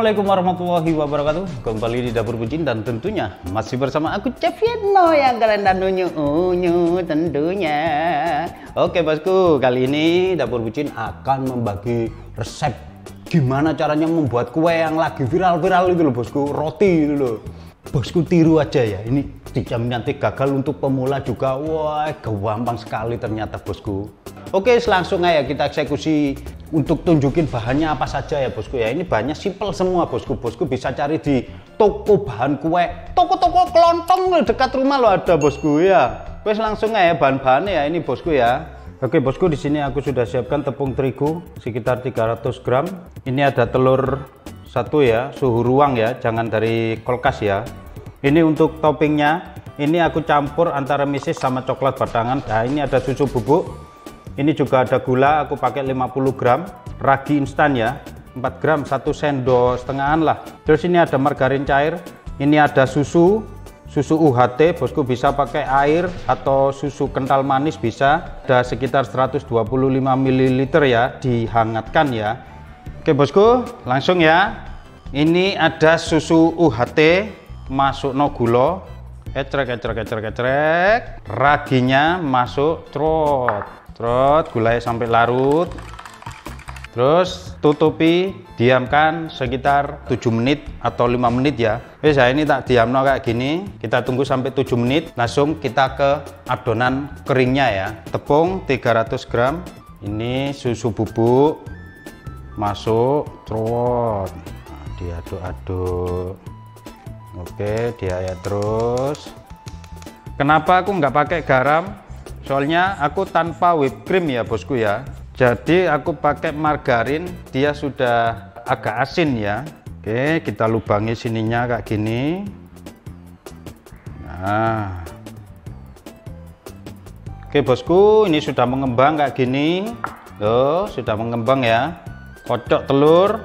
Assalamualaikum warahmatullahi wabarakatuh. Kembali di Dapur Bucin dan tentunya masih bersama aku Chef Yeno yang kalian unyu tentunya. Oke bosku, kali ini Dapur Bucin akan membagi resep gimana caranya membuat kue yang lagi viral-viral itu loh bosku, roti itu loh. Bosku tiru aja ya, ini dijamin nanti gagal untuk pemula juga. Wah, gampang sekali ternyata bosku. Oke, langsung aja kita eksekusi untuk tunjukin bahannya apa saja ya bosku ya. Ini bahannya simple semua bosku. Bosku bisa cari di toko bahan kue, toko-toko kelontong dekat rumah lo ada bosku ya. Wes langsung aja bahan-bahannya ya ini bosku ya. Oke bosku, di sini aku sudah siapkan tepung terigu sekitar 300 gram. Ini ada telur satu ya, suhu ruang ya, jangan dari kulkas ya. Ini untuk toppingnya, ini aku campur antara meses sama coklat batangan. Nah ini ada susu bubuk. Ini juga ada gula, aku pakai 50 gram, ragi instan ya, 4 gram, 1 sendok setengahan lah. Terus ini ada margarin cair, ini ada susu UHT, bosku bisa pakai air atau susu kental manis bisa, ada sekitar 125 ml ya, dihangatkan ya. Oke bosku, langsung ya. Ini ada susu UHT, masuk no gula, ecrek, raginya masuk, trot gulai sampai larut, terus tutupi, diamkan sekitar 7 menit atau 5 menit ya. Bisa ini tak diamno kayak gini, kita tunggu sampai 7 menit, langsung kita ke adonan keringnya ya. Tepung 300 gram, ini susu bubuk masuk, trot, diaduk-aduk. Oke, diayak terus. Kenapa aku nggak pakai garam? Soalnya aku tanpa whipped cream ya bosku ya. Jadi aku pakai margarin, dia sudah agak asin ya. Oke, kita lubangi sininya kayak gini. Nah. Oke bosku, ini sudah mengembang kayak gini. Loh, sudah mengembang ya. Kocok telur.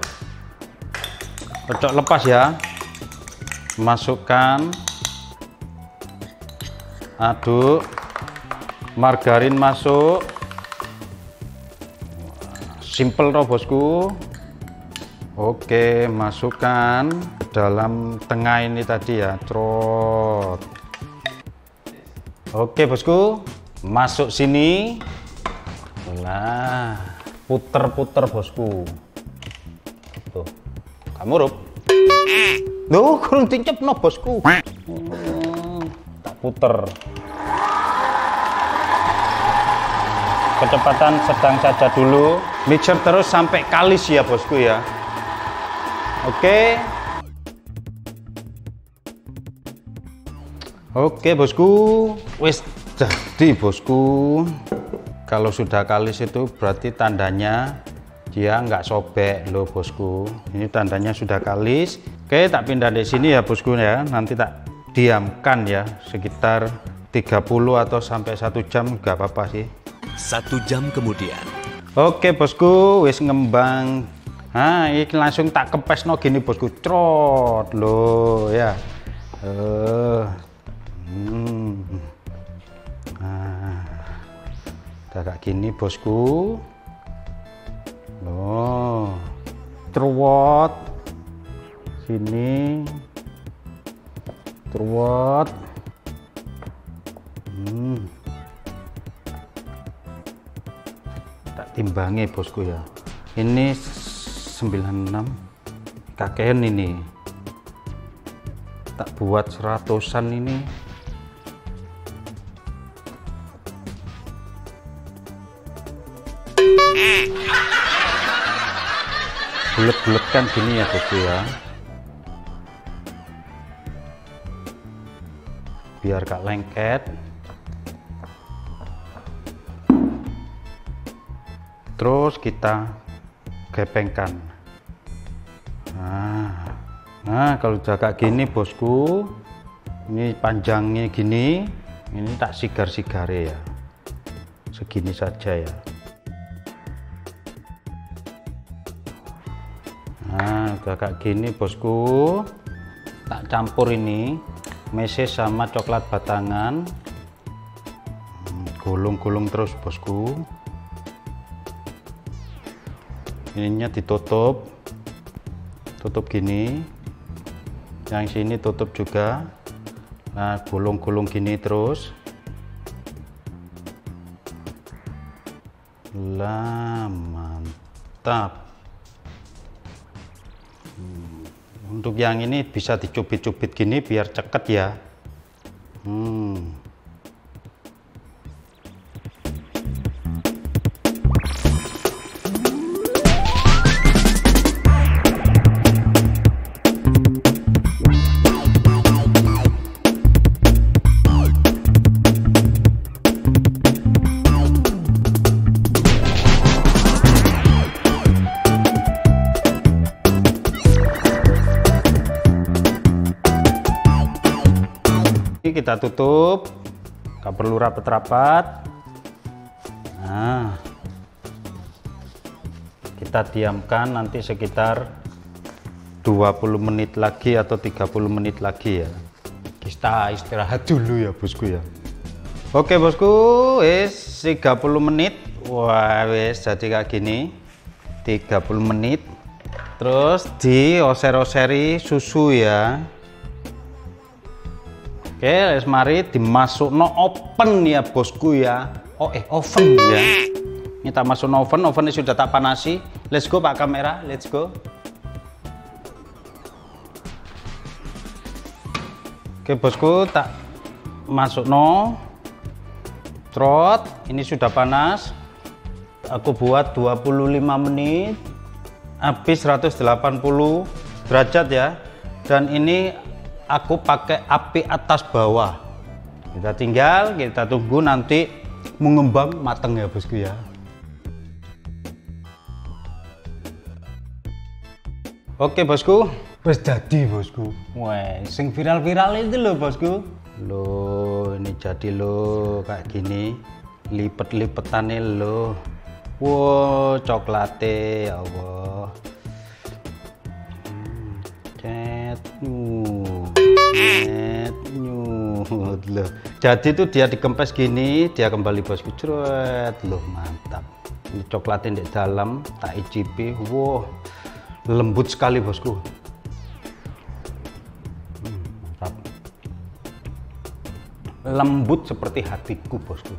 Kocok lepas ya. Masukkan. Aduk. Margarin masuk, simple toh bosku. Oke, masukkan dalam tengah ini tadi ya, trot. Oke bosku, masuk sini. Nah, puter-puter bosku. Tuh, kamu rup. Loh, kurang tincep no bosku. Tak puter. Kecepatan sedang saja dulu, mixer terus sampai kalis ya bosku ya. Oke bosku, wis jadi bosku. Kalau sudah kalis itu berarti tandanya dia nggak sobek loh bosku. Ini tandanya sudah kalis. Oke, tak pindah di sini ya bosku ya. Nanti tak diamkan ya sekitar 30 atau sampai 1 jam, nggak apa-apa sih. 1 jam kemudian. Oke bosku, wis ngembang. Nah, ini langsung tak kepes no gini bosku, trot loh ya. Nah, udah kayak gini bosku. Loh, trot sini, trot. Timbangi bosku ya, ini 96 kakean, ini tak buat 100-an ini. Bulet-buletkan gini ya bosku ya, biar gak lengket. Terus kita gepengkan. Nah kalau udah kayak gini bosku, ini panjangnya gini, ini tak sigar-sigare ya, segini saja ya. Nah udah kayak gini bosku, tak campur ini meses sama coklat batangan, gulung-gulung terus bosku. Ininya ditutup, tutup gini, yang sini tutup juga. Nah, gulung-gulung gini terus. Lah, mantap. Untuk yang ini bisa dicubit-cubit gini biar ceket ya. Kita tutup, nggak perlu rapat-rapat. Nah, kita diamkan nanti sekitar 20 menit lagi atau 30 menit lagi ya. Kita istirahat dulu ya bosku ya. Oke bosku, wes 30 menit. Wah, wes jadi kayak gini. 30 menit. Terus dioser-oseri susu ya. Oke, mari dimasuk no oven ya bosku ya. Oven ya. Ini tak masuk no oven, ovennya sudah tak panasi. Let's go pak kamera, let's go. Oke bosku, tak masuk no. Trot, ini sudah panas. Aku buat 25 menit. Habis 180 derajat ya. Dan ini aku pakai api atas bawah. Kita tinggal, kita tunggu nanti mengembang mateng ya bosku ya. Oke bosku, wes jadi bosku. Wah, sing viral-viral itu loh bosku. Loh, ini jadi loh kayak gini. Lipet-lipetannya loh. Wow, coklatnya ya Allah. Loh. Jadi tuh dia dikempes gini, dia kembali bosku, cret loh, mantap. Ini coklatnya di dalam, tak icipi, wow, lembut sekali bosku. Mantap. Lembut seperti hatiku bosku.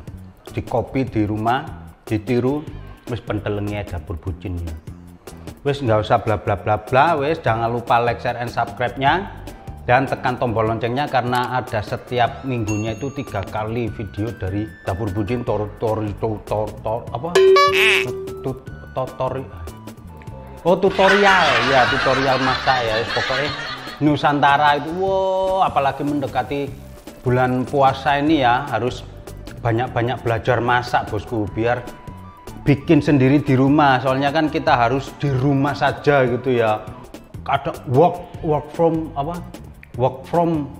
Di kopi di rumah, ditiru, wis pentelengnya dapur bucinnya. Wis nggak usah bla bla bla bla, wis jangan lupa like, share, and subscribe-nya. Dan tekan tombol loncengnya karena ada setiap minggunya itu 3 kali video dari dapur bucin tutorial ya, tutorial masak ya. Pokoknya Nusantara itu, wow, apalagi mendekati bulan puasa ini ya, harus banyak-banyak belajar masak bosku, biar bikin sendiri di rumah. Soalnya kan kita harus di rumah saja gitu ya. Ada work from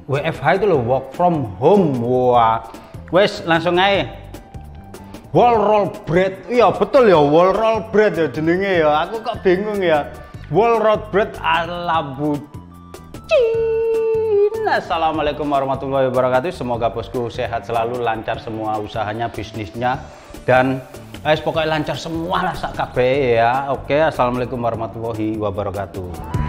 WFH itu loh, work from home. Wah, wes langsung aja wall roll bread. Iya betul ya, wall roll bread ya jenenge ya. Aku kok bingung ya, wall roll bread ala bucin. Assalamualaikum warahmatullahi wabarakatuh. Semoga bosku sehat selalu, lancar semua usahanya, bisnisnya, dan pokoknya lancar semua lah sak kabeh ya. Oke, assalamualaikum warahmatullahi wabarakatuh.